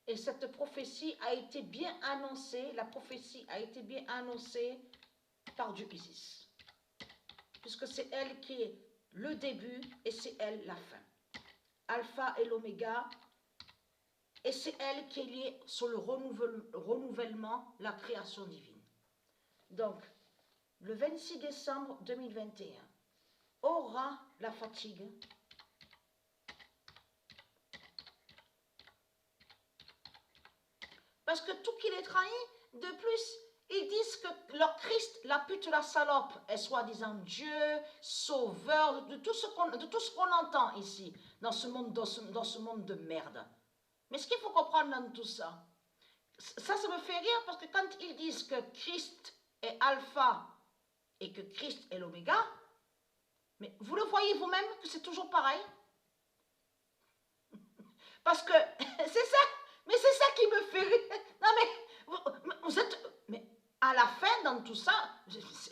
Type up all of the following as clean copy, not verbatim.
Et cette prophétie a été bien annoncée, la prophétie a été bien annoncée par Dieu Isis. Puisque c'est elle qui est le début et c'est elle la fin. Alpha et l'oméga, et c'est elle qui est liée sur le renouvellement, la création divine. Donc, le 26 décembre 2021, aura la fatigue. Parce que tout qu'il est trahi, de plus, ils disent que leur Christ, la pute, la salope, est soi-disant Dieu, sauveur, de tout ce qu'on entend ici, dans ce monde de merde. Mais ce qu'il faut comprendre dans tout ça, ça me fait rire parce que quand ils disent que Christ est alpha et que Christ est l'oméga, mais vous le voyez vous-même que c'est toujours pareil. Parce que c'est ça, mais c'est ça qui me fait rire. Non mais, vous êtes, mais à la fin dans tout ça,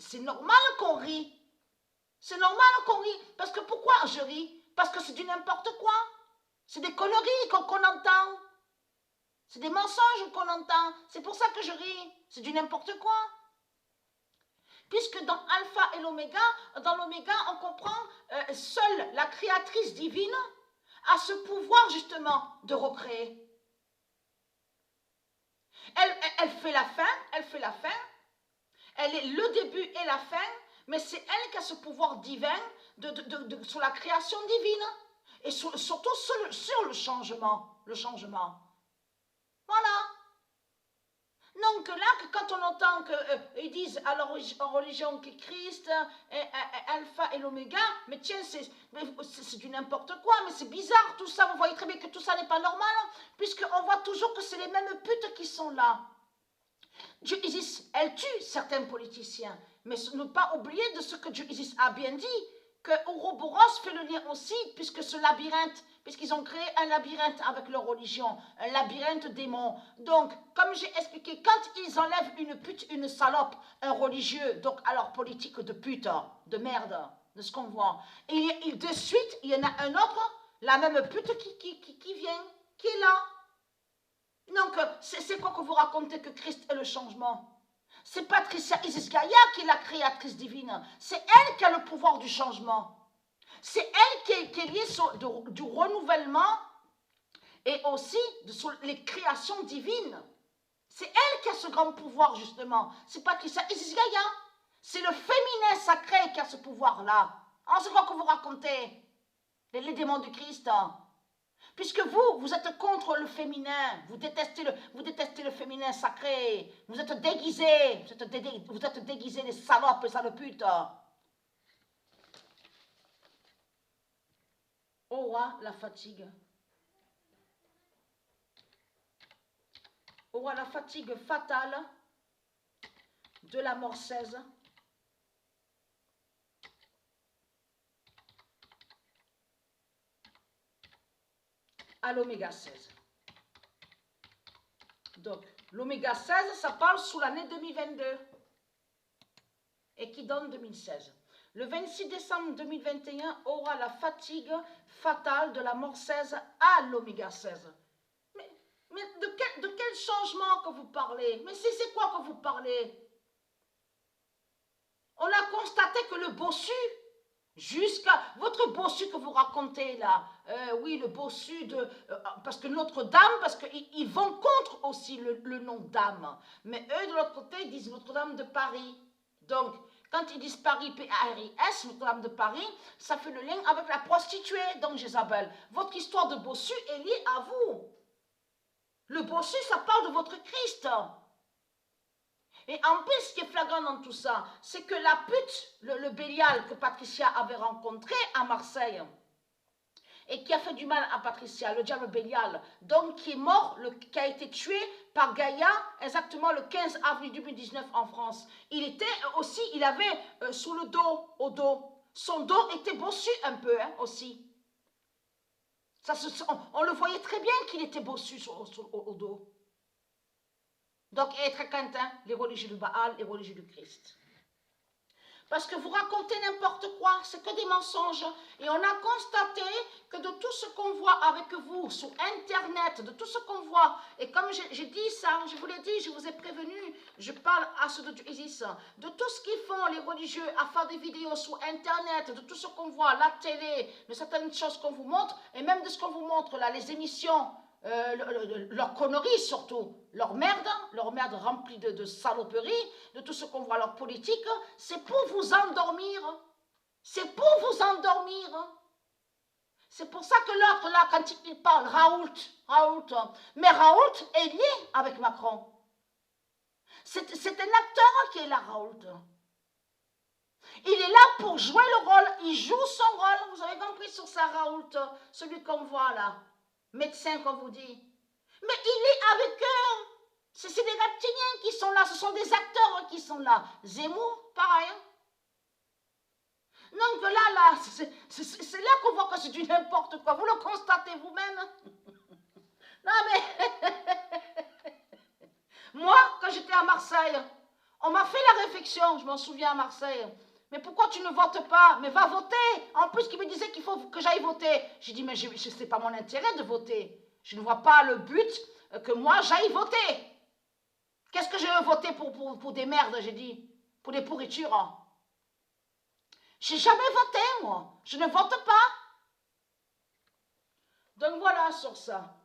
c'est normal qu'on rit. C'est normal qu'on rit. Parce que pourquoi je ris? Parce que c'est du n'importe quoi. C'est des conneries qu'on entend. C'est des mensonges qu'on entend. C'est pour ça que je ris. C'est du n'importe quoi. Puisque dans Alpha et l'Oméga, dans l'Oméga, on comprend seule la créatrice divine a ce pouvoir justement de recréer. Elle fait la fin, elle est le début et la fin, mais c'est elle qui a ce pouvoir divin sur la création divine et surtout sur le changement. Voilà. Donc là, quand on entend qu'ils disent à leur religion que Christ est alpha et l'oméga, mais tiens, c'est du n'importe quoi, mais c'est bizarre tout ça, vous voyez très bien que tout ça n'est pas normal, puisqu'on voit toujours que c'est les mêmes putes qui sont là. Dieu Isis, elle tue certains politiciens, mais ne pas oublier de ce que Dieu Isis a bien dit, que Ouroboros fait le lien aussi, puisque ce labyrinthe, puisqu'ils ont créé un labyrinthe avec leur religion, un labyrinthe démon. Donc, comme j'ai expliqué, quand ils enlèvent une pute, une salope, un religieux, donc alors politique de pute, de merde, de ce qu'on voit, et de suite, il y en a un autre, la même pute qui vient, qui est là. Donc, c'est quoi que vous racontez que Christ est le changement? C'est Patricia Isis Gaïa qui est la créatrice divine. C'est elle qui a le pouvoir du changement. C'est elle qui est liée du renouvellement et aussi sur les créations divines. C'est elle qui a ce grand pouvoir, justement. C'est Patricia Isis Gaïa. C'est le féminin sacré qui a ce pouvoir-là. Ah, c'est quoi que vous racontez? Les démons du Christ. Puisque vous êtes contre le féminin, vous détestez le féminin sacré, vous êtes déguisés, vous êtes déguisés les salopes et saloputes. Aura la fatigue. Aura la fatigue fatale de la mort 16. À l'oméga 16. Donc, l'oméga 16, ça parle sous l'année 2022 et qui donne 2016. Le 26 décembre 2021 aura la fatigue fatale de la mort 16 à l'oméga 16. Mais de quel changement que vous parlez? Mais c'est quoi que vous parlez? On a constaté que le bossu, jusqu'à votre bossu que vous racontez là, oui, le bossu parce que Notre-Dame, parce qu'ils vont contre aussi le nom d'âme. Mais eux, de l'autre côté, ils disent Notre-Dame de Paris. Donc, quand ils disent Paris, P-A-R-I-S, Notre-Dame de Paris, ça fait le lien avec la prostituée, donc Jézabel. Votre histoire de bossu est liée à vous. Le bossu, ça parle de votre Christ. Et en plus, ce qui est flagrant dans tout ça, c'est que la pute, le Bélial que Patricia avait rencontré à Marseille, et qui a fait du mal à Patricia, le diable Bélial, donc qui est mort, qui a été tué par Gaïa, exactement le 15 avril 2019 en France. Il avait sous le dos, au dos, son dos était bossu un peu aussi. On le voyait très bien qu'il était bossu au dos. Donc, être Quentin, les religieux de Baal, les religieux du Christ. Parce que vous racontez n'importe quoi, c'est que des mensonges. Et on a constaté que de tout ce qu'on voit avec vous sur Internet, de tout ce qu'on voit, et comme j'ai dit ça, je vous l'ai dit, je vous ai prévenu, je parle à ceux de Isis, de tout ce qu'ils font les religieux à faire des vidéos sur Internet, de tout ce qu'on voit à la télé, de certaines choses qu'on vous montre, et même de ce qu'on vous montre là, les émissions, leur conneries surtout, leur merde remplie de saloperies, de tout ce qu'on voit, leur politique, c'est pour vous endormir. C'est pour vous endormir. C'est pour ça que l'autre là, quand il parle, Raoult, mais Raoult est lié avec Macron. C'est un acteur qui est là, Raoult. Il est là pour jouer le rôle, il joue son rôle, vous avez compris sur ça, Raoult, celui qu'on voit là, médecin qu'on vous dit. Mais il est avec eux. C'est des reptiliens qui sont là, ce sont des acteurs qui sont là. Zemmour, pareil. Donc là, c'est là qu'on voit que c'est du n'importe quoi. Vous le constatez vous-même. Non mais, moi, quand j'étais à Marseille, on m'a fait la réflexion, je m'en souviens à Marseille. Mais pourquoi tu ne votes pas? Mais va voter. En plus, qui me disait qu'il faut que j'aille voter. J'ai dit, mais c'est pas mon intérêt de voter. Je ne vois pas le but que moi, j'aille voter. Qu'est-ce que je veux voter pour des merdes, j'ai dit? Pour des pourritures. J'ai jamais voté, moi. Je ne vote pas. Donc voilà sur ça.